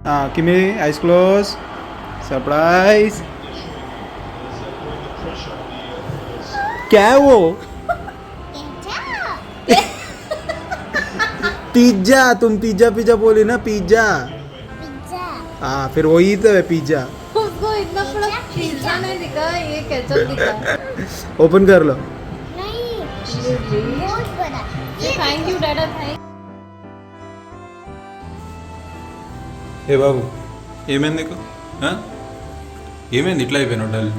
Kimi, eyes closed. Surprise. क्या है वो? पिज्जा. तुम पिज्जा पिज्जा बोली ना, पिज्जा. हाँ, फिर वही तो है पिज्जा. उसको इतना बड़ा पिज्जा नहीं दिखा, ये केचप दिखा. ओपन कर लो. थैंक यू डैडा, थैंक. ఏ బాబు ఏమైంది నీకు? ఏమైంది ఇట్లా అయిపోయినావు డల్?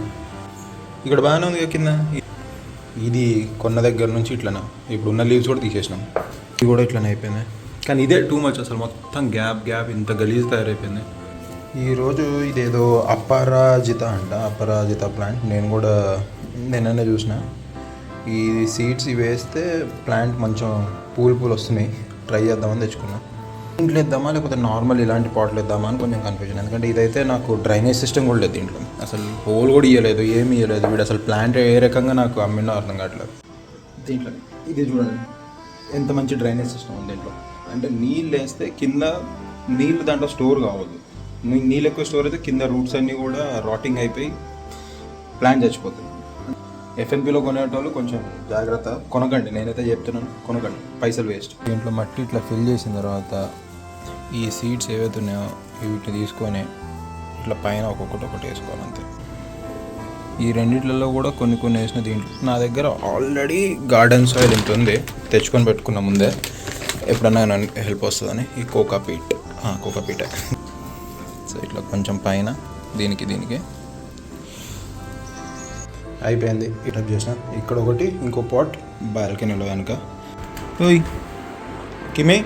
ఇక్కడ బాగానే ఉంది కింద. ఇది కొన్న దగ్గర నుంచి ఇట్లనే, ఇప్పుడు ఉన్న లీవ్స్ కూడా తీసేసినాం. ఇది కూడా ఇట్లనే అయిపోయింది. కానీ ఇదే టూ మచ్ అసలు, మొత్తం గ్యాప్ ఇంత గలీజ్ తయారైపోయింది. ఈరోజు ఇదేదో అపరాజిత అంట, అపరాజిత ప్లాంట్. నేను కూడా నిన్ననే చూసిన. ఈ సీడ్స్ వేస్తే ప్లాంట్ కొంచెం పూలు వస్తున్నాయి. ట్రై చేద్దామని తెచ్చుకున్నా. ఇంట్లో వేద్దామా లేకపోతే నార్మల్ ఇలాంటి పాట్లు వేద్దామా అని కొంచెం కన్ఫ్యూజన్. ఎందుకంటే ఇదైతే నాకు డ్రైనేజ్ సిస్టమ్ కూడా లేదు దీంట్లో, అసలు హోల్ కూడా ఇవ్వలేదు, ఏమి ఇవ్వలేదు. వీడు అసలు ప్లాంట్ ఏ రకంగా నాకు అమ్మిండో అర్థం కావట్లేదు. దీంట్లో ఇది చూడండి ఎంత మంచి డ్రైనేజ్ సిస్టమ్ ఉంది దీంట్లో. అంటే నీళ్ళు వేస్తే కింద నీళ్ళు దాంట్లో స్టోర్ కావద్దు. నీళ్ళు ఎక్కువ స్టోర్ అయితే కింద రూట్స్ అన్నీ కూడా రాటింగ్ అయిపోయి ప్లాంట్ చచ్చిపోతుంది. ఎఫ్ఎన్పిలో కొనేటోళ్ళు కొంచెం జాగ్రత్త, కొనకండి. నేనైతే చెప్తున్నాను, కొనకండి, పైసలు వేస్ట్. దీంట్లో మట్టి ఇట్లా ఫిల్ చేసిన తర్వాత ఈ సీడ్స్ ఏవైతే ఉన్నాయో వీటిని తీసుకొని ఇట్లా పైన ఒక్కొక్కటి వేసుకోవాలి అంతే. ఈ రెండిట్లలో కూడా కొన్ని వేసిన దీంట్లో. నా దగ్గర ఆల్రెడీ గార్డెన్ సాయిల్ ఇంత ఉంది, తెచ్చుకొని పెట్టుకున్న ముందే, ఎప్పుడన్నా హెల్ప్ వస్తుందని. ఈ కోకాపీటే. సో ఇట్లా కొంచెం పైన దీనికి అయిపోయింది. ఇట్లా చేసిన. ఇక్కడ ఒకటి, ఇంకో పాట్ బాల్కనీలో వెనుక. ఓయ్ కిమే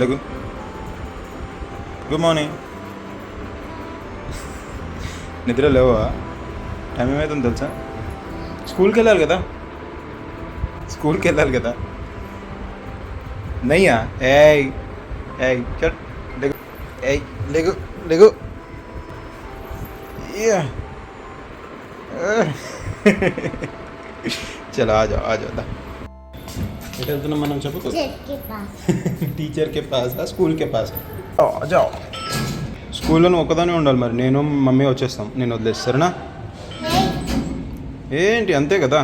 లగు, గుడ్ మార్నింగ్. నిద్ర లేవా? టైం ఏమవుతుంది తెలుసా? స్కూల్కి వెళ్ళాలి కదా. నయ్యా ఏయ్ చట్ లెగు, లెగు. చలో ఆ जाओ దా. ఎక్కడ వెళ్తున్నాం మనం చెప్పు? టీచర్ కే పాస్, స్కూల్ కే పాస్. జాओ. స్కూల్లో నువ్వు ఒక్కదానే ఉండాలి. మరి నేను మమ్మీ వచ్చేస్తాం, నేను వదిలేసి, సరేనా? ఏంటి అంతే కదా.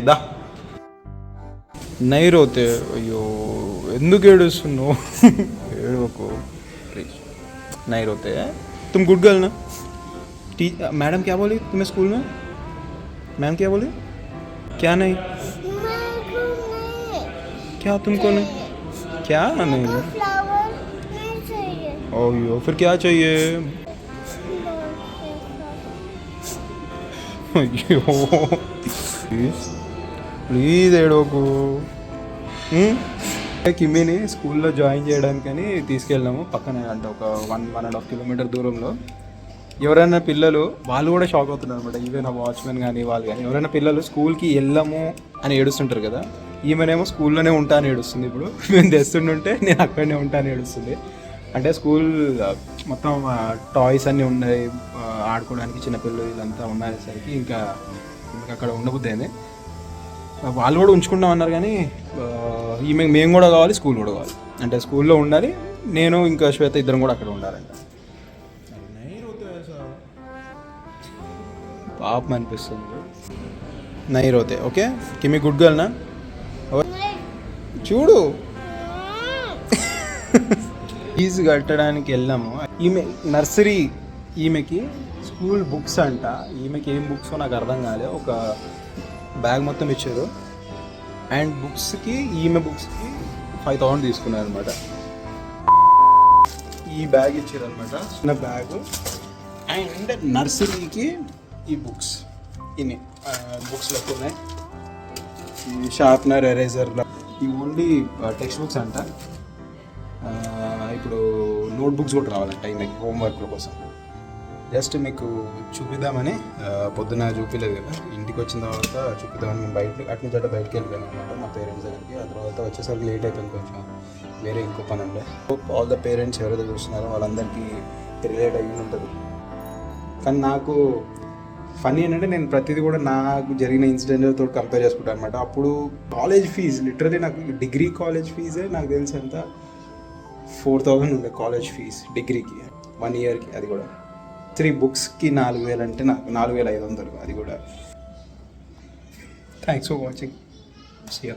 దా. నైరోతే. అయ్యో ఎందుకు ఏడుస్తున్నావు? ఏడవకు ప్లీజ్. నైరోతే. तुम गुड गर्ल ना? मैडम क्या बोली तुम्हें स्कूल में? मैम क्या बोली? क्या नहीं? क्या तुमको नहीं? क्या नहीं? ओयो फिर क्या चाहिए? ప్లీజ్ ఏడోకు. కిమ్మిని స్కూల్లో జాయిన్ చేయడానికని తీసుకెళ్ళాము. పక్కనే అంటే ఒక 1.5 కిలోమీటర్ దూరంలో. ఎవరైనా పిల్లలు, వాళ్ళు కూడా షాక్ అవుతున్నారు అనమాట. ఈవెన్ ఆ వాచ్మెన్ కానీ వాళ్ళు కానీ, ఎవరైనా పిల్లలు స్కూల్కి వెళ్ళము అని ఏడుస్తుంటారు కదా, ఈమెనేమో స్కూల్లోనే ఉంటా అని ఏడుస్తుంది. ఇప్పుడు మేము తెస్తుంటే నేను అక్కడనే ఉంటా అని ఏడుస్తుంది. అంటే స్కూల్ మొత్తం టాయ్స్ అన్నీ ఉన్నాయి, ఆడుకోవడానికి చిన్నపిల్లలు వీళ్ళంతా ఉండేసరికి ఇంకా అక్కడ ఉండబుద్ది అయింది. వాళ్ళు కూడా ఉంచుకుంటాం అన్నారు, కానీ మేము కూడా కావాలి, స్కూల్ కూడా కావాలి. అంటే స్కూల్లో ఉండాలి, నేను ఇంకా శ్వేత ఇద్దరం కూడా అక్కడ ఉండాలంట. పాపం అనిపిస్తుంది. నైరోతే. ఓకే కిమి గుడ్ గర్ల్ నా? చూడు ఫీజు కట్టడానికి వెళ్ళాము. ఈమె నర్సరీ, ఈమెకి స్కూల్ బుక్స్ అంట. ఈమెకి ఏం బుక్స్ నాకు అర్థం కాలే. ఒక బ్యాగ్ మొత్తం ఇచ్చారు. అండ్ ఈమె బుక్స్కి 5,000 తీసుకున్నారు అనమాట. ఈ బ్యాగ్ ఇచ్చారు అనమాట, చిన్న బ్యాగ్. అండ్ నర్సరీకి ఈ బుక్స్, ఇన్ని బుక్స్ లెక్క ఉన్నాయి. ఈ షార్ప్నర్, ఎరేజర్, ఈ ఓన్లీ టెక్స్ట్ బుక్స్ అంట. ఇప్పుడు నోట్బుక్స్ కూడా రావాలంట ఈమెకి హోంవర్క్ల కోసం. జస్ట్ మీకు చూపిద్దామని, పొద్దున చూపించలేదు కదా, ఇంటికి వచ్చిన తర్వాత చూపిద్దామని మేము అటు నుంచి బయటకు వెళ్ళిపోయాం అనమాట మా పేరెంట్స్ దగ్గరికి. ఆ తర్వాత వచ్చేసరికి లేట్ అయిపోయింది కొంచెం, వేరే ఇంకో పని ఉండే. ఆల్ ద పేరెంట్స్ ఎవరైతే చూస్తున్నారో వాళ్ళందరికీ రిలేట్ అయ్యి ఉంటుంది. కానీ నాకు ఫనీ ఏంటంటే నేను ప్రతిదీ కూడా నాకు జరిగిన ఇన్సిడెంట్తో కంపేర్ చేసుకుంటాను అనమాట. అప్పుడు కాలేజ్ ఫీజు లిటరలీ నాకు డిగ్రీ కాలేజ్ ఫీజే నాకు తెలిసి ఎంత 4,000 ఉండే కాలేజ్ ఫీజు డిగ్రీకి 1 ఇయర్కి. అది కూడా 3 బుక్స్కి 4,000 అంటే నాకు 4,500 అది కూడా. Thanks for watching. See you.